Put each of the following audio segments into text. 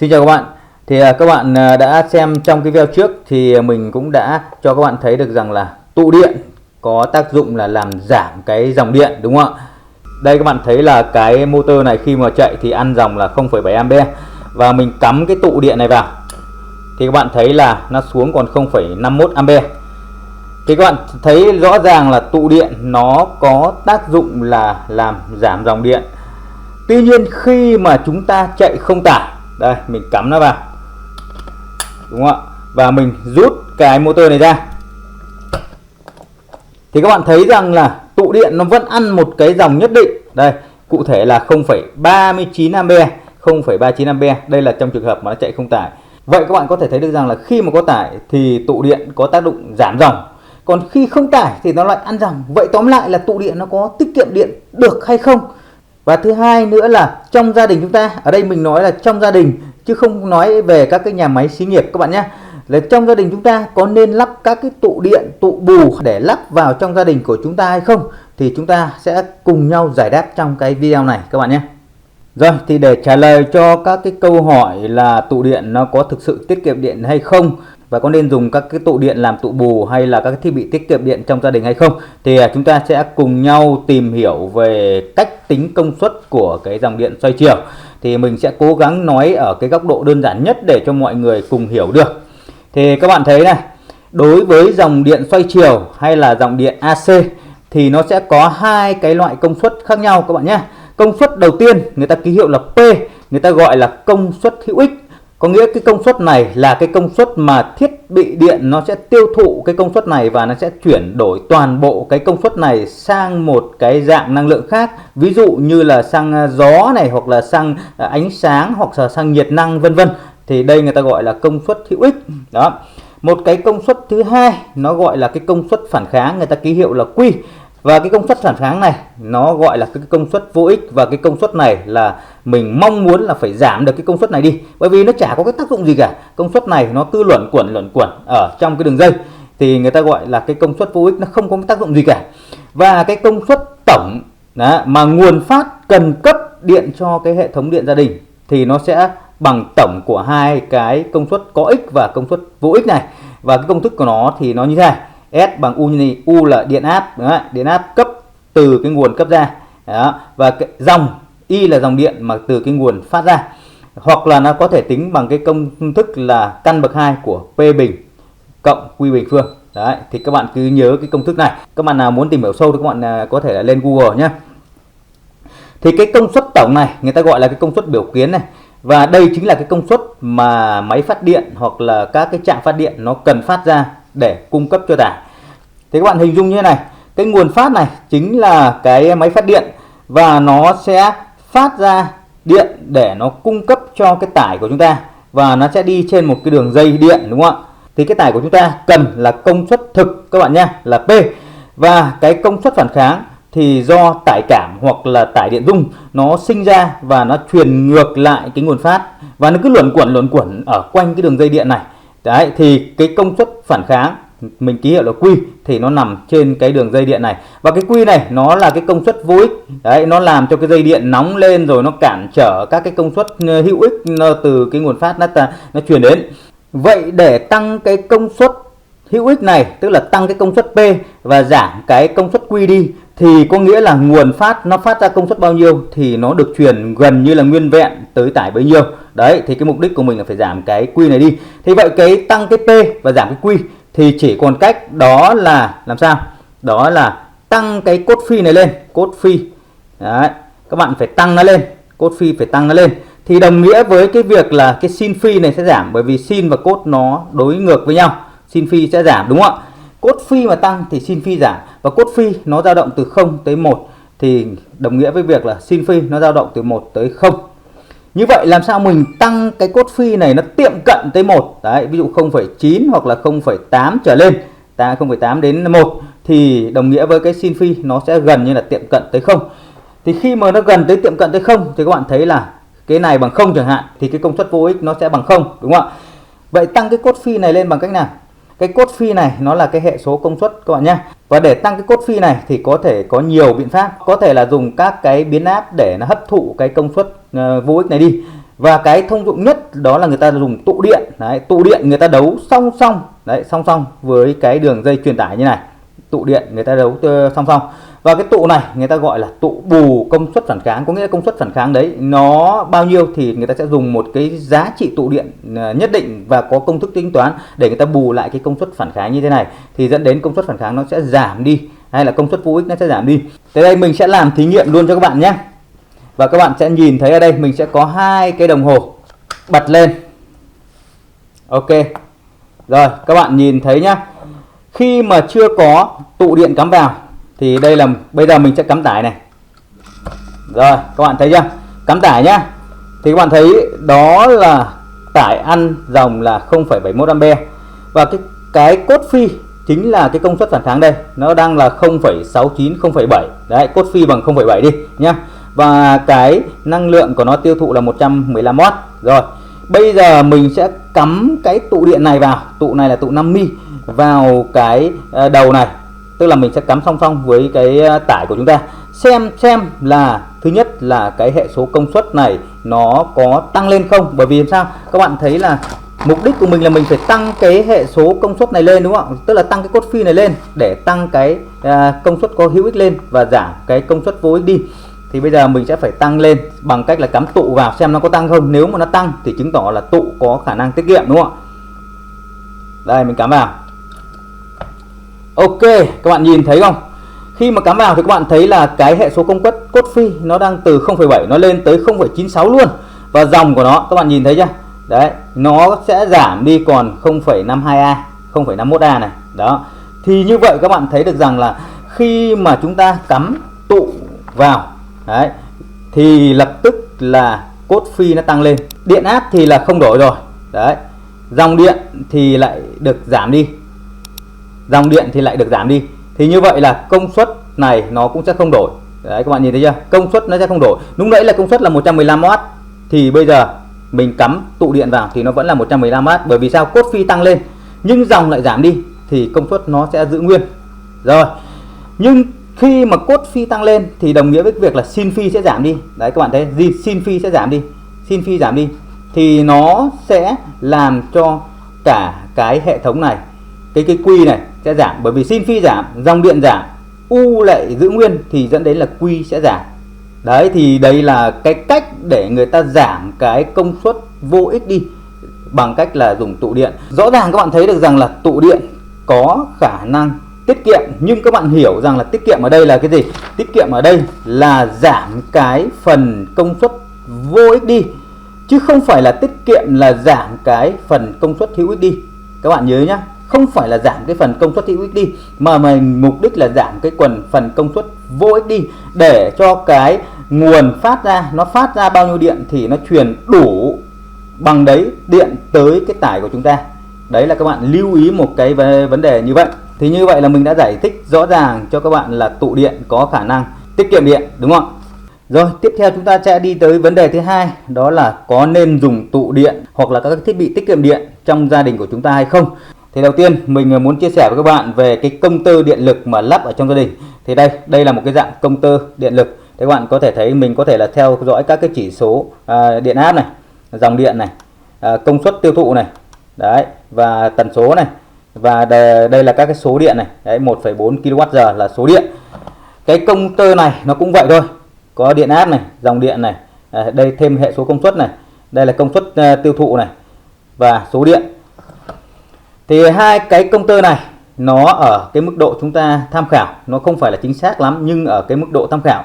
Xin chào các bạn. Thì các bạn đã xem trong cái video trước thì mình cũng đã cho các bạn thấy được rằng là tụ điện có tác dụng là làm giảm cái dòng điện, đúng không ạ? Đây các bạn thấy là cái motor này khi mà chạy thì ăn dòng là 0,7A, và mình cắm cái tụ điện này vào thì các bạn thấy là nó xuống còn 0,51A. Thì các bạn thấy rõ ràng là tụ điện nó có tác dụng là làm giảm dòng điện. Tuy nhiên khi mà chúng ta chạy không tải, đây mình cắm nó vào, đúng không ạ, và mình rút cái motor này ra thì các bạn thấy rằng là tụ điện nó vẫn ăn một cái dòng nhất định. Đây cụ thể là 0,39A, 0,39A. Đây là trong trường hợp mà nó chạy không tải. Vậy các bạn có thể thấy được rằng là khi mà có tải thì tụ điện có tác dụng giảm dòng, còn khi không tải thì nó lại ăn dòng. Vậy tóm lại là tụ điện nó có tiết kiệm điện được hay không? Và thứ hai nữa là trong gia đình chúng ta, ở đây mình nói là trong gia đình chứ không nói về các cái nhà máy xí nghiệp các bạn nhé. Là trong gia đình chúng ta có nên lắp các cái tụ điện, tụ bù để lắp vào trong gia đình của chúng ta hay không? Thì chúng ta sẽ cùng nhau giải đáp trong cái video này các bạn nhé. Rồi thì để trả lời cho các cái câu hỏi là tụ điện nó có thực sự tiết kiệm điện hay không, và có nên dùng các cái tụ điện làm tụ bù hay là các cái thiết bị tiết kiệm điện trong gia đình hay không, thì chúng ta sẽ cùng nhau tìm hiểu về cách tính công suất của cái dòng điện xoay chiều. Thì mình sẽ cố gắng nói ở cái góc độ đơn giản nhất để cho mọi người cùng hiểu được. Thì các bạn thấy này, đối với dòng điện xoay chiều hay là dòng điện AC thì nó sẽ có hai cái loại công suất khác nhau các bạn nhé. Công suất đầu tiên người ta ký hiệu là P, người ta gọi là công suất hữu ích. Có nghĩa cái công suất này là cái công suất mà thiết bị điện nó sẽ tiêu thụ cái công suất này và nó sẽ chuyển đổi toàn bộ cái công suất này sang một cái dạng năng lượng khác. Ví dụ như là sang gió này, hoặc là sang ánh sáng, hoặc là sang nhiệt năng vân vân. Thì đây người ta gọi là công suất hữu ích. Đó. Một cái công suất thứ hai nó gọi là cái công suất phản kháng, người ta ký hiệu là Q. Và cái công suất phản kháng này nó gọi là cái công suất vô ích, và cái công suất này là mình mong muốn là phải giảm được cái công suất này đi, bởi vì nó chả có cái tác dụng gì cả. Công suất này nó cứ luẩn quẩn ở trong cái đường dây thì người ta gọi là cái công suất vô ích, nó không có cái tác dụng gì cả. Và cái công suất tổng đó, mà nguồn phát cần cấp điện cho cái hệ thống điện gia đình thì nó sẽ bằng tổng của hai cái công suất có ích và công suất vô ích này. Và cái công thức của nó thì nó như thế này: S bằng U, như U là điện áp, đó, điện áp cấp từ cái nguồn cấp ra, đó, và cái dòng I là dòng điện mà từ cái nguồn phát ra. Hoặc là nó có thể tính bằng cái công thức là căn bậc 2 của P bình cộng Q bình phương. Đấy, thì các bạn cứ nhớ cái công thức này. Các bạn nào muốn tìm hiểu sâu thì các bạn có thể lên Google nhé. Thì cái công suất tổng này người ta gọi là cái công suất biểu kiến này. Và đây chính là cái công suất mà máy phát điện hoặc là các cái trạm phát điện nó cần phát ra để cung cấp cho tải. Thì các bạn hình dung như thế này, cái nguồn phát này chính là cái máy phát điện, và nó sẽ phát ra điện để nó cung cấp cho cái tải của chúng ta, và nó sẽ đi trên một cái đường dây điện, đúng không ạ? Thì cái tải của chúng ta cần là công suất thực các bạn nhé, là P. Và cái công suất phản kháng thì do tải cảm hoặc là tải điện dung nó sinh ra và nó truyền ngược lại cái nguồn phát, và nó cứ luẩn quẩn ở quanh cái đường dây điện này. Đấy, thì cái công suất phản kháng mình ký hiệu là Q thì nó nằm trên cái đường dây điện này, và cái Q này nó là cái công suất vô ích. Đấy, nó làm cho cái dây điện nóng lên, rồi nó cản trở các cái công suất hữu ích từ cái nguồn phát nó truyền đến. Vậy để tăng cái công suất hữu ích này, tức là tăng cái công suất P và giảm cái công suất Q đi, thì có nghĩa là nguồn phát nó phát ra công suất bao nhiêu thì nó được truyền gần như là nguyên vẹn tới tải bấy nhiêu. Đấy, thì cái mục đích của mình là phải giảm cái Q này đi. Thì vậy cái tăng cái P và giảm cái Q thì chỉ còn cách đó là làm sao? Đó là tăng cái cốt phi này lên, cốt phi. Đấy, các bạn phải tăng nó lên, cốt phi phải tăng nó lên. Thì đồng nghĩa với cái việc là cái sin phi này sẽ giảm, bởi vì sin và cốt nó đối ngược với nhau. Sin phi sẽ giảm, đúng không ạ? Cốt phi mà tăng thì sin phi giảm, và cốt phi nó dao động từ 0 tới 1 thì đồng nghĩa với việc là sin phi nó dao động từ 1 tới 0. Như vậy làm sao mình tăng cái cốt phi này nó tiệm cận tới 1. Đấy, ví dụ 0,9 hoặc là 0,8 trở lên, 0,8 đến 1 thì đồng nghĩa với cái sin phi nó sẽ gần như là tiệm cận tới 0. Thì khi mà nó gần tới tiệm cận tới 0 thì các bạn thấy là cái này bằng 0 chẳng hạn, thì cái công suất vô ích nó sẽ bằng 0, đúng không ạ? Vậy tăng cái cốt phi này lên bằng cách nào? Cái cốt phi này nó là cái hệ số công suất các bạn nhé. Và để tăng cái cốt phi này thì có thể có nhiều biện pháp. Có thể là dùng các cái biến áp để nó hấp thụ cái công suất vô ích này đi. Và cái thông dụng nhất đó là người ta dùng tụ điện. Đấy, tụ điện người ta đấu song song, đấy, song song với cái đường dây truyền tải như này. Tụ điện người ta đấu song song. Và cái tụ này người ta gọi là tụ bù công suất phản kháng, có nghĩa là công suất phản kháng đấy nó bao nhiêu thì người ta sẽ dùng một cái giá trị tụ điện nhất định và có công thức tính toán để người ta bù lại cái công suất phản kháng như thế này, thì dẫn đến công suất phản kháng nó sẽ giảm đi, hay là công suất vô ích nó sẽ giảm đi. Tới đây mình sẽ làm thí nghiệm luôn cho các bạn nhé. Và các bạn sẽ nhìn thấy ở đây mình sẽ có hai cái đồng hồ bật lên. Ok. Rồi các bạn nhìn thấy nhá. Khi mà chưa có tụ điện cắm vào thì đây là bây giờ mình sẽ cắm tải này. Rồi các bạn thấy chưa? Cắm tải nhá. Thì các bạn thấy đó là tải ăn dòng là 0,71A. Và cái cốt phi chính là cái công suất phản kháng đây, nó đang là 0,69, 0,7. Đấy, cốt phi bằng 0,7 đi nhá. Và cái năng lượng của nó tiêu thụ là 115W. Rồi, bây giờ mình sẽ cắm cái tụ điện này vào, tụ này là tụ 5mm vào cái đầu này. Tức là mình sẽ cắm song song với cái tải của chúng ta. Xem là thứ nhất là cái hệ số công suất này nó có tăng lên không. Bởi vì sao? Các bạn thấy là mục đích của mình là mình phải tăng cái hệ số công suất này lên, đúng không ạ? Tức là tăng cái cốt phi này lên để tăng cái công suất có hữu ích lên và giảm cái công suất vô ích đi. Thì bây giờ mình sẽ phải tăng lên bằng cách là cắm tụ vào xem nó có tăng không. Nếu mà nó tăng thì chứng tỏ là tụ có khả năng tiết kiệm, đúng không ạ? Đây mình cắm vào. Ok, các bạn nhìn thấy không? Khi mà cắm vào thì các bạn thấy là cái hệ số công suất cốt phi nó đang từ 0,7 nó lên tới 0,96 luôn. Và dòng của nó các bạn nhìn thấy chưa? Đấy, nó sẽ giảm đi còn 0,52A, 0,51A này. Đó. Thì như vậy các bạn thấy được rằng là khi mà chúng ta cắm tụ vào, đấy, thì lập tức là cốt phi nó tăng lên. Điện áp thì là không đổi rồi. Đấy. Dòng điện thì lại được giảm đi. Dòng điện thì lại được giảm đi. Thì như vậy là công suất này nó cũng sẽ không đổi. Đấy, các bạn nhìn thấy chưa? Công suất nó sẽ không đổi. Lúc nãy là công suất là 115W thì bây giờ mình cắm tụ điện vào thì nó vẫn là 115W. Bởi vì sao? Cốt phi tăng lên nhưng dòng lại giảm đi thì công suất nó sẽ giữ nguyên. Rồi. Nhưng khi mà cốt phi tăng lên thì đồng nghĩa với việc là sin phi sẽ giảm đi. Đấy, các bạn thấy gì? Sin phi sẽ giảm đi. Sin phi giảm đi thì nó sẽ làm cho cả cái hệ thống này, cái Q này sẽ giảm. Bởi vì sin phi giảm, dòng điện giảm, U lại giữ nguyên thì dẫn đến là Q sẽ giảm. Đấy, thì đây là cái cách để người ta giảm cái công suất vô ích đi bằng cách là dùng tụ điện. Rõ ràng các bạn thấy được rằng là tụ điện có khả năng tiết kiệm, nhưng các bạn hiểu rằng là tiết kiệm ở đây là cái gì? Tiết kiệm ở đây là giảm cái phần công suất vô ích đi, chứ không phải là tiết kiệm là giảm cái phần công suất hữu ích đi. Các bạn nhớ nhá, không phải là giảm cái phần công suất hữu ích đi, mà mình mục đích là giảm cái phần công suất vô ích đi để cho cái nguồn phát ra, nó phát ra bao nhiêu điện thì nó truyền đủ bằng đấy điện tới cái tải của chúng ta. Đấy là các bạn lưu ý một cái vấn đề như vậy. Thì như vậy là mình đã giải thích rõ ràng cho các bạn là tụ điện có khả năng tiết kiệm điện, đúng không ạ? Rồi, tiếp theo chúng ta sẽ đi tới vấn đề thứ hai, đó là có nên dùng tụ điện hoặc là các thiết bị tiết kiệm điện trong gia đình của chúng ta hay không. Thì đầu tiên mình muốn chia sẻ với các bạn về cái công tơ điện lực mà lắp ở trong gia đình. Thì đây là một cái dạng công tơ điện lực. Thì các bạn có thể thấy mình có thể là theo dõi các cái chỉ số điện áp này, dòng điện này, công suất tiêu thụ này, đấy, và tần số này, và đây là các cái số điện này, đấy, 1,4 kWh là số điện. Cái công tơ này nó cũng vậy thôi, có điện áp này, dòng điện này, đây thêm hệ số công suất này, đây là công suất tiêu thụ này và số điện. Thì hai cái công tơ này nó ở cái mức độ chúng ta tham khảo, nó không phải là chính xác lắm nhưng ở cái mức độ tham khảo.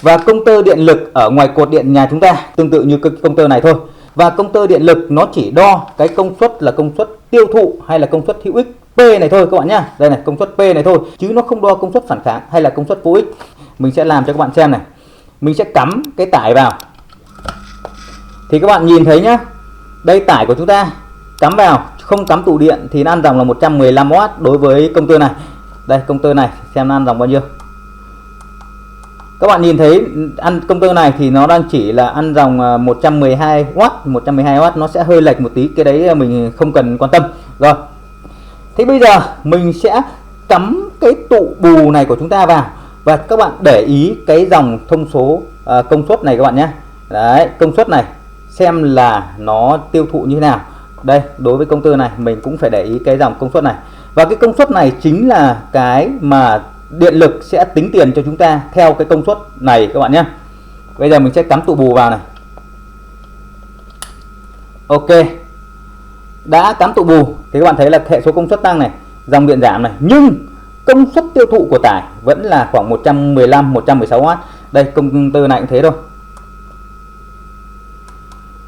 Và công tơ điện lực ở ngoài cột điện nhà chúng ta tương tự như cái công tơ này thôi. Và công tơ điện lực nó chỉ đo cái công suất là công suất tiêu thụ hay là công suất hữu ích P này thôi các bạn nhá. Đây này, công suất P này thôi, chứ nó không đo công suất phản kháng hay là công suất vô ích. Mình sẽ làm cho các bạn xem này. Mình sẽ cắm cái tải vào. Thì các bạn nhìn thấy nhá. Đây tải của chúng ta cắm vào, không cắm tụ điện thì nó ăn dòng là 115W đối với công tơ này. Đây công tơ này xem nó ăn dòng bao nhiêu. Các bạn nhìn thấy ăn công tơ này thì nó đang chỉ là ăn dòng 112W, 112W nó sẽ hơi lệch một tí, cái đấy mình không cần quan tâm. Rồi. Thế bây giờ mình sẽ cắm cái tụ bù này của chúng ta vào và các bạn để ý cái dòng thông số công suất này các bạn nhé. Đấy, công suất này xem là nó tiêu thụ như thế nào. Đây, đối với công tơ này mình cũng phải để ý cái dòng công suất này. Và cái công suất này chính là cái mà điện lực sẽ tính tiền cho chúng ta theo cái công suất này các bạn nhé. Bây giờ mình sẽ cắm tụ bù vào này. Ok, đã cắm tụ bù thì các bạn thấy là hệ số công suất tăng này, dòng điện giảm này, nhưng công suất tiêu thụ của tải vẫn là khoảng 115 116W. Đây, công tơ này cũng thế thôi.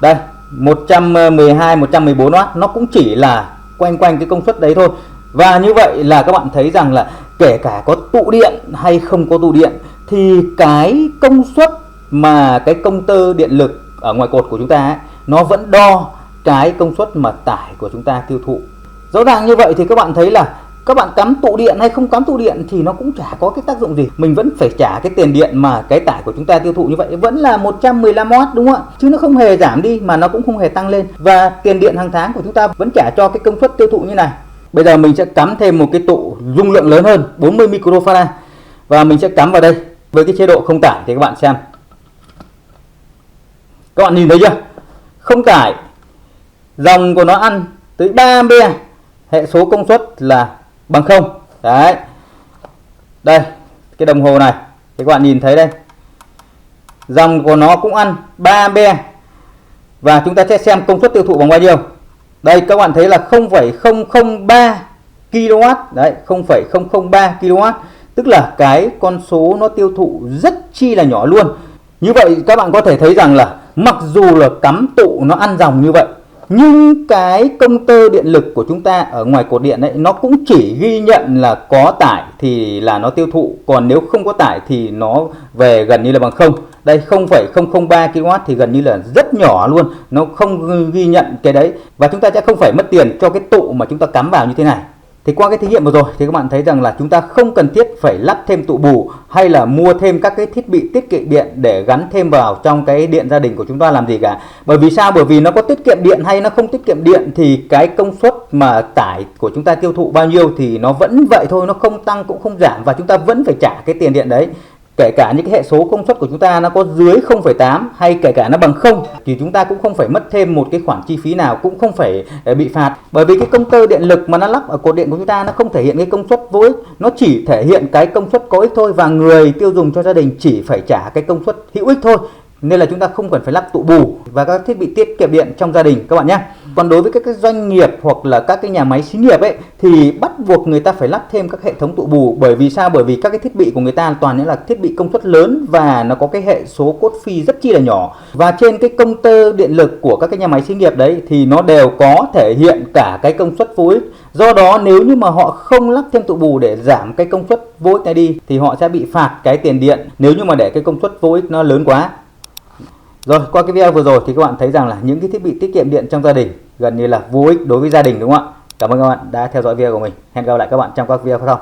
Đây, 112 114W, nó cũng chỉ là quanh cái công suất đấy thôi. Và như vậy là các bạn thấy rằng là kể cả có tụ điện hay không có tụ điện thì cái công suất mà cái công tơ điện lực ở ngoài cột của chúng ta ấy, nó vẫn đo cái công suất mà tải của chúng ta tiêu thụ. Rõ ràng như vậy thì các bạn thấy là các bạn cắm tụ điện hay không cắm tụ điện thì nó cũng chả có cái tác dụng gì. Mình vẫn phải trả cái tiền điện mà cái tải của chúng ta tiêu thụ như vậy, vẫn là 115W đúng không ạ? Chứ nó không hề giảm đi mà nó cũng không hề tăng lên. Và tiền điện hàng tháng của chúng ta vẫn trả cho cái công suất tiêu thụ như này. Bây giờ mình sẽ cắm thêm một cái tụ dung lượng lớn hơn 40 microfarad và mình sẽ cắm vào đây với cái chế độ không tải thì các bạn xem. Các bạn nhìn thấy chưa? Không tải, dòng của nó ăn tới 3A, hệ số công suất là bằng 0. Đấy. Đây, cái đồng hồ này thì các bạn nhìn thấy đây. Dòng của nó cũng ăn 3A. Và chúng ta sẽ xem công suất tiêu thụ bằng bao nhiêu. Đây các bạn thấy là 0,003 kW. Đấy, 0,003 kW. Tức là cái con số nó tiêu thụ rất chi là nhỏ luôn. Như vậy các bạn có thể thấy rằng là mặc dù là cắm tụ nó ăn dòng như vậy, nhưng cái công tơ điện lực của chúng ta ở ngoài cột điện ấy, nó cũng chỉ ghi nhận là có tải thì là nó tiêu thụ. Còn nếu không có tải thì nó về gần như là bằng 0. Đây 0,003 kW thì gần như là rất nhỏ luôn. Nó không ghi nhận cái đấy. Và chúng ta sẽ không phải mất tiền cho cái tụ mà chúng ta cắm vào như thế này. Thì qua cái thí nghiệm vừa rồi thì các bạn thấy rằng là chúng ta không cần thiết phải lắp thêm tụ bù hay là mua thêm các cái thiết bị tiết kiệm điện để gắn thêm vào trong cái điện gia đình của chúng ta làm gì cả. Bởi vì sao? Bởi vì nó có tiết kiệm điện hay nó không tiết kiệm điện thì cái công suất mà tải của chúng ta tiêu thụ bao nhiêu thì nó vẫn vậy thôi, nó không tăng cũng không giảm và chúng ta vẫn phải trả cái tiền điện đấy. Kể cả những cái hệ số công suất của chúng ta nó có dưới 0,8 hay kể cả nó bằng 0 thì chúng ta cũng không phải mất thêm một cái khoản chi phí nào, cũng không phải bị phạt. Bởi vì cái công tơ điện lực mà nó lắp ở cột điện của chúng ta nó không thể hiện cái công suất vô ích, nó chỉ thể hiện cái công suất có ích thôi và người tiêu dùng cho gia đình chỉ phải trả cái công suất hữu ích thôi. Nên là chúng ta không cần phải lắp tụ bù và các thiết bị tiết kiệm điện trong gia đình các bạn nhé. Còn đối với các cái doanh nghiệp hoặc là các cái nhà máy xí nghiệp ấy thì bắt buộc người ta phải lắp thêm các hệ thống tụ bù. Bởi vì sao? Bởi vì các cái thiết bị của người ta toàn những là thiết bị công suất lớn và nó có cái hệ số cốt phi rất chi là nhỏ. Và trên cái công tơ điện lực của các cái nhà máy xí nghiệp đấy thì nó đều có thể hiện cả cái công suất vô ích. Do đó nếu như mà họ không lắp thêm tụ bù để giảm cái công suất vô ích này đi thì họ sẽ bị phạt cái tiền điện nếu như mà để cái công suất vô ích nó lớn quá. Rồi, qua cái video vừa rồi thì các bạn thấy rằng là những cái thiết bị tiết kiệm điện trong gia đình gần như là vô ích đối với gia đình đúng không ạ? Cảm ơn các bạn đã theo dõi video của mình. Hẹn gặp lại các bạn trong các video tiếp theo.